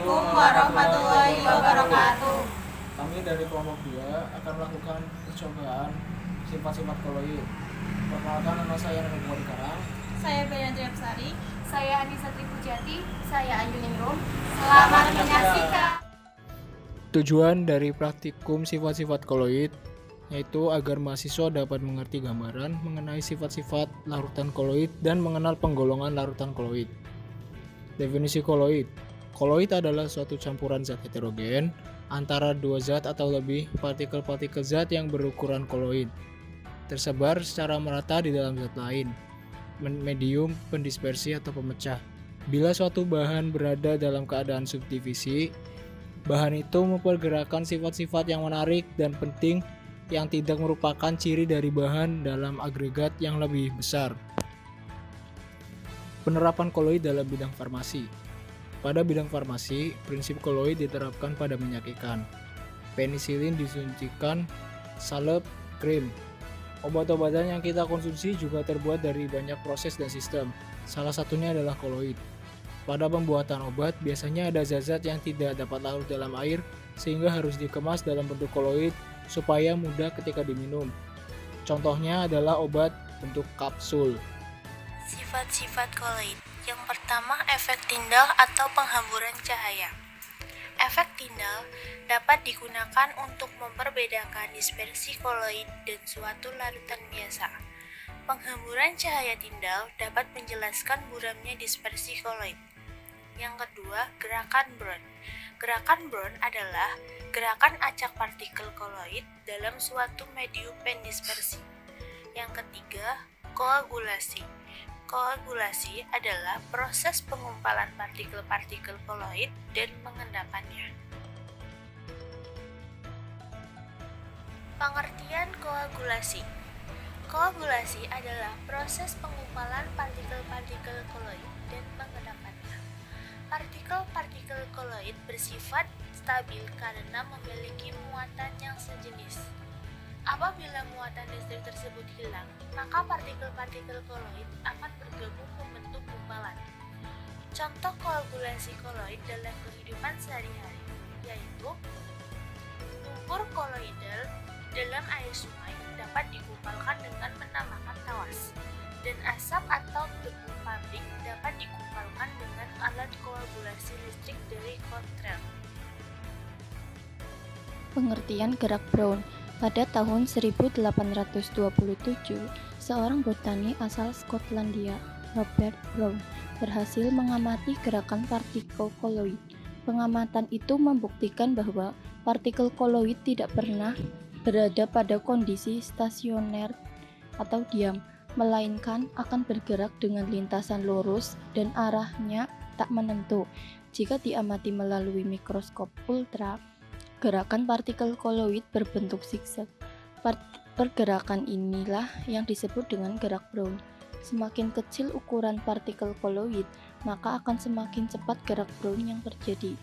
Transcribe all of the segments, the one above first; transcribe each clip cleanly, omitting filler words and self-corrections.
Assalamualaikum warahmatullahi wabarakatuh. Kami dari kelompok 2 akan melakukan percobaan sifat-sifat koloid. Perkenalkan, nama saya Nanda Bukhari Karang. Saya Bayandri Apsari. Saya Anissa Tripujati. Saya Ayu Ningrum. Selamat menyaksikan. Tujuan dari praktikum sifat-sifat koloid yaitu agar mahasiswa dapat mengerti gambaran mengenai sifat-sifat larutan koloid dan mengenal penggolongan larutan koloid. Definisi koloid. Koloid adalah suatu campuran zat heterogen antara dua zat atau lebih partikel-partikel zat yang berukuran koloid, tersebar secara merata di dalam zat lain, medium, pendispersi atau pemecah. Bila suatu bahan berada dalam keadaan subdivisi, bahan itu mempergerakan sifat-sifat yang menarik dan penting yang tidak merupakan ciri dari bahan dalam agregat yang lebih besar. Penerapan koloid dalam bidang farmasi. Pada bidang farmasi, prinsip koloid diterapkan pada minyak ikan. Penisilin disuntikan, salep, krim. Obat-obatan yang kita konsumsi juga terbuat dari banyak proses dan sistem. Salah satunya adalah koloid. Pada pembuatan obat, biasanya ada zat-zat yang tidak dapat larut dalam air, sehingga harus dikemas dalam bentuk koloid supaya mudah ketika diminum. Contohnya adalah obat bentuk kapsul. Sifat-sifat koloid. Yang pertama, efek Tyndall atau penghamburan cahaya. Efek Tyndall dapat digunakan untuk memperbedakan dispersi koloid dan suatu larutan biasa. Penghamburan cahaya Tyndall dapat menjelaskan buramnya dispersi koloid. Yang kedua, gerakan Brown. Gerakan Brown adalah gerakan acak partikel koloid dalam suatu medium pendispersi. Yang ketiga, koagulasi. Koagulasi adalah proses pengumpalan partikel-partikel koloid dan pengendapannya. Pengertian koagulasi. Koagulasi adalah proses pengumpalan partikel-partikel koloid dan pengendapannya. Partikel-partikel koloid bersifat stabil karena memiliki muatan yang sejenis. Apabila muatan listrik tersebut hilang, maka partikel-partikel koloid akan bergabung membentuk gumpalan. Contoh koagulasi koloid dalam kehidupan sehari-hari yaitu lumpur koloidal dalam air sungai dapat digumpalkan dengan menambahkan tawas, dan asap atau debu pabrik dapat digumpalkan dengan alat koagulasi listrik dari Cortrel. Pengertian gerak Brown. Pada tahun 1827, seorang botani asal Skotlandia, Robert Brown, berhasil mengamati gerakan partikel koloid. Pengamatan itu membuktikan bahwa partikel koloid tidak pernah berada pada kondisi stasioner atau diam, melainkan akan bergerak dengan lintasan lurus dan arahnya tak menentu. Jika diamati melalui mikroskop ultra, gerakan partikel koloid berbentuk zigzag. Pergerakan inilah yang disebut dengan gerak Brown. Semakin kecil ukuran partikel koloid, maka akan semakin cepat gerak Brown yang terjadi.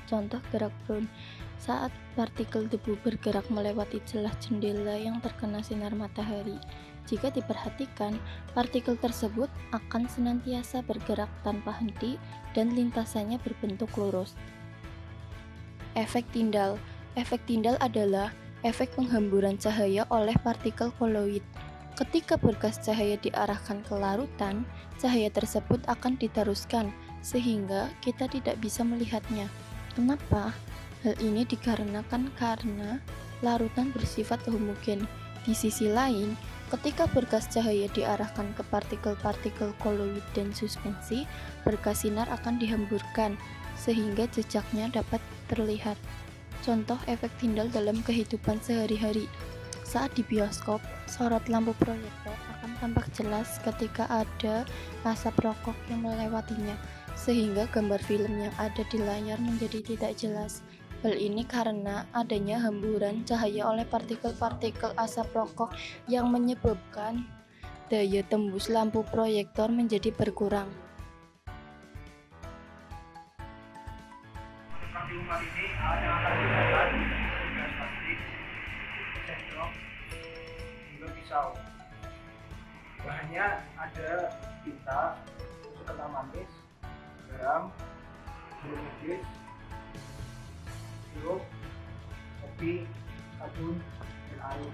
Contoh gerak Brown: saat partikel debu bergerak melewati celah jendela yang terkena sinar matahari. Jika diperhatikan, partikel tersebut akan senantiasa bergerak tanpa henti dan lintasannya berbentuk lurus. Efek Tyndall. Efek Tyndall adalah efek penghamburan cahaya oleh partikel koloid. Ketika berkas cahaya diarahkan ke larutan, cahaya tersebut akan diteruskan sehingga kita tidak bisa melihatnya. Kenapa? Hal ini dikarenakan karena larutan bersifat homogen. Di sisi lain, ketika berkas cahaya diarahkan ke partikel-partikel koloid dan suspensi, berkas sinar akan dihamburkan sehingga jejaknya dapat terlihat. Contoh efek Tyndall dalam kehidupan sehari-hari. Saat di bioskop, sorot lampu proyektor akan tampak jelas ketika ada asap rokok yang melewatinya, sehingga gambar film yang ada di layar menjadi tidak jelas. Hal ini karena adanya hamburan cahaya oleh partikel-partikel asap rokok yang menyebabkan daya tembus lampu proyektor menjadi berkurang. Di rumah ini yang akan digunakan gas plastik, sendok, hingga pisau. Bahannya ada tinta, susu kental manis, garam, jeruk nipis, sirup, kopi, sabun, dan air.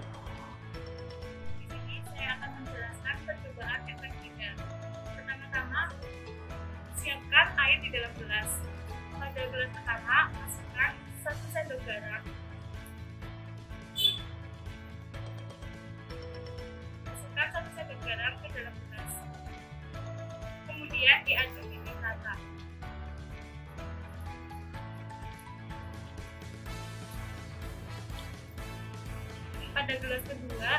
Di sini saya akan menjelaskan percobaan efek tidak. Pertama-tama, siapkan air di dalam gelas. Pada gelas pertama, masukkan 1 sendok garam. Masukkan 1 sendok garam ke dalam gelas. Kemudian diaduk hingga rata. Pada gelas kedua,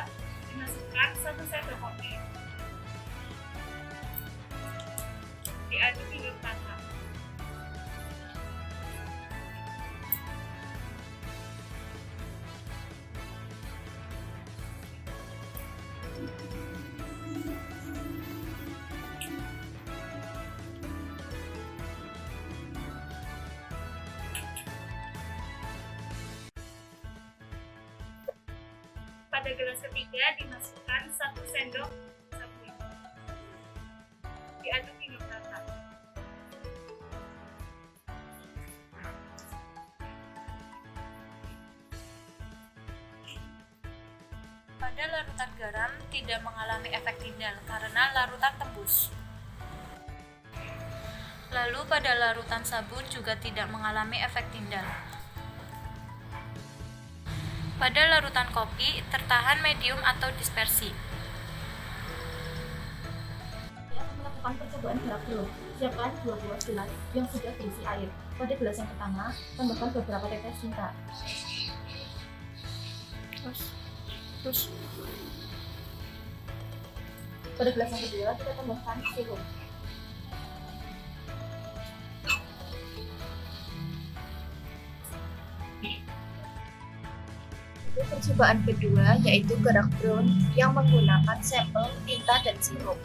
dimasukkan 1 sendok kopi. Diaduk hingga rata. Pada gelas ketiga dimasukkan 1 sendok sabun. Diaduk hingga rata. Pada larutan garam tidak mengalami efek tindal karena larutan tembus. Lalu pada larutan sabun juga tidak mengalami efek tindal. Pada larutan kopi tertahan medium atau dispersi. Melakukan percobaan jarak jauh. Siapkan 2 buah gelas yang sudah berisi air. Pada gelas yang pertama, tambahkan beberapa tetes tinta. Terus. Pada gelas yang kedua, kita tambahkan sirup. Percobaan kedua yaitu gerak brown yang menggunakan sampel tinta dan sirup.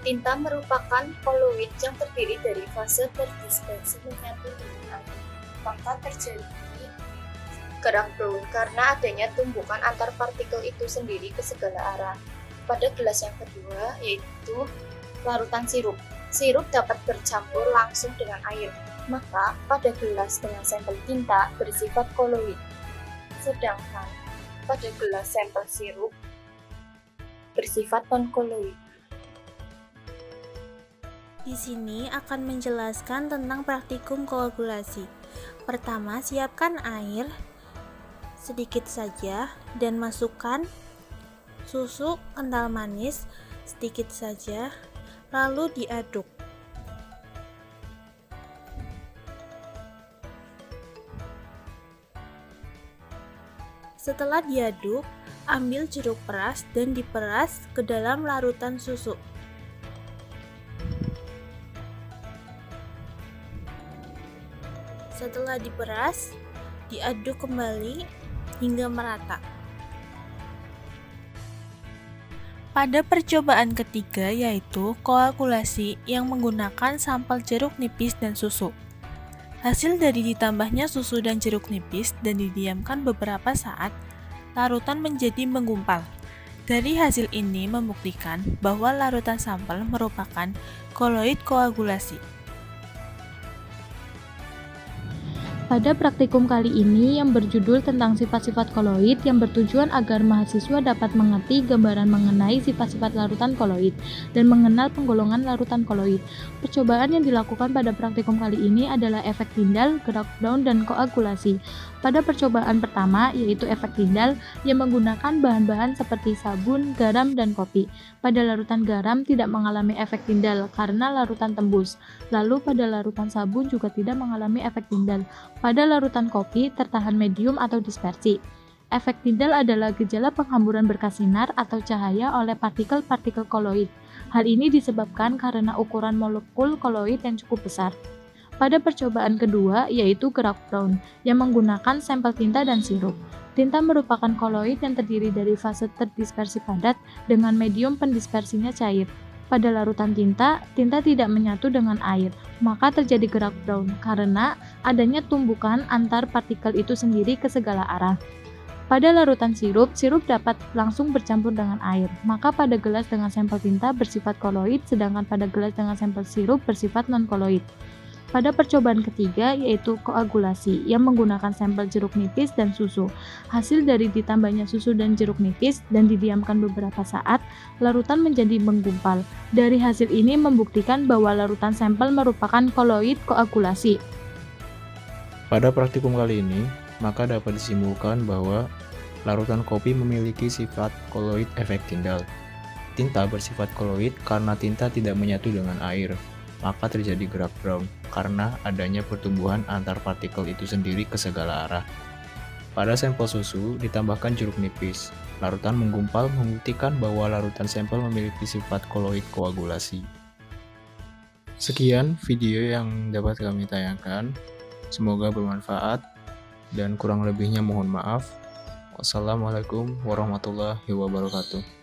Tinta merupakan koloid yang terdiri dari fase berdispersi menyatu dengan air. Maka terjadi gerak brown karena adanya tumbukan antar partikel itu sendiri ke segala arah. Pada gelas yang kedua yaitu larutan sirup. Sirup dapat bercampur langsung dengan air. Maka pada gelas dengan sampel tinta bersifat koloid. Sedangkan pada gelas sampel sirup bersifat non-koloid. Di sini akan menjelaskan tentang praktikum koagulasi. Pertama, siapkan air sedikit saja dan masukkan susu kental manis sedikit saja, lalu diaduk. Setelah diaduk, ambil jeruk peras dan diperas ke dalam larutan susu. Setelah diperas, diaduk kembali hingga merata. Pada percobaan ketiga yaitu koagulasi yang menggunakan sampel jeruk nipis dan susu. Hasil dari ditambahnya susu dan jeruk nipis dan didiamkan beberapa saat, larutan menjadi menggumpal. Dari hasil ini membuktikan bahwa larutan sampel merupakan koloid koagulasi. Pada praktikum kali ini yang berjudul tentang sifat-sifat koloid yang bertujuan agar mahasiswa dapat mengerti gambaran mengenai sifat-sifat larutan koloid dan mengenal penggolongan larutan koloid. Percobaan yang dilakukan pada praktikum kali ini adalah efek tindal, gerak brown, dan koagulasi. Pada percobaan pertama yaitu efek tindal yang menggunakan bahan-bahan seperti sabun, garam, dan kopi. Pada larutan garam tidak mengalami efek tindal karena larutan tembus. Lalu pada larutan sabun juga tidak mengalami efek tindal. Pada larutan kopi tertahan medium atau dispersi. Efek tindal adalah gejala penghamburan berkas sinar atau cahaya oleh partikel-partikel koloid. Hal ini disebabkan karena ukuran molekul koloid yang cukup besar. Pada percobaan kedua yaitu gerak brown yang menggunakan sampel tinta dan sirup. Tinta merupakan koloid yang terdiri dari fase terdispersi padat dengan medium pendispersinya cair. Pada larutan tinta, tinta tidak menyatu dengan air, maka terjadi gerak brown karena adanya tumbukan antar partikel itu sendiri ke segala arah. Pada larutan sirup, sirup dapat langsung bercampur dengan air, maka pada gelas dengan sampel tinta bersifat koloid, sedangkan pada gelas dengan sampel sirup bersifat non-koloid. Pada percobaan ketiga yaitu koagulasi yang menggunakan sampel jeruk nipis dan susu. Hasil dari ditambahnya susu dan jeruk nipis dan didiamkan beberapa saat, larutan menjadi menggumpal. Dari hasil ini membuktikan bahwa larutan sampel merupakan koloid koagulasi. Pada praktikum kali ini, maka dapat disimpulkan bahwa larutan kopi memiliki sifat koloid efek tindal. Tinta bersifat koloid karena tinta tidak menyatu dengan air, maka terjadi gerak Brown karena adanya pertumbuhan antar partikel itu sendiri ke segala arah. Pada sampel susu ditambahkan jeruk nipis. Larutan menggumpal membuktikan bahwa larutan sampel memiliki sifat koloid koagulasi. Sekian video yang dapat kami tayangkan. Semoga bermanfaat dan kurang lebihnya mohon maaf. Wassalamualaikum warahmatullahi wabarakatuh.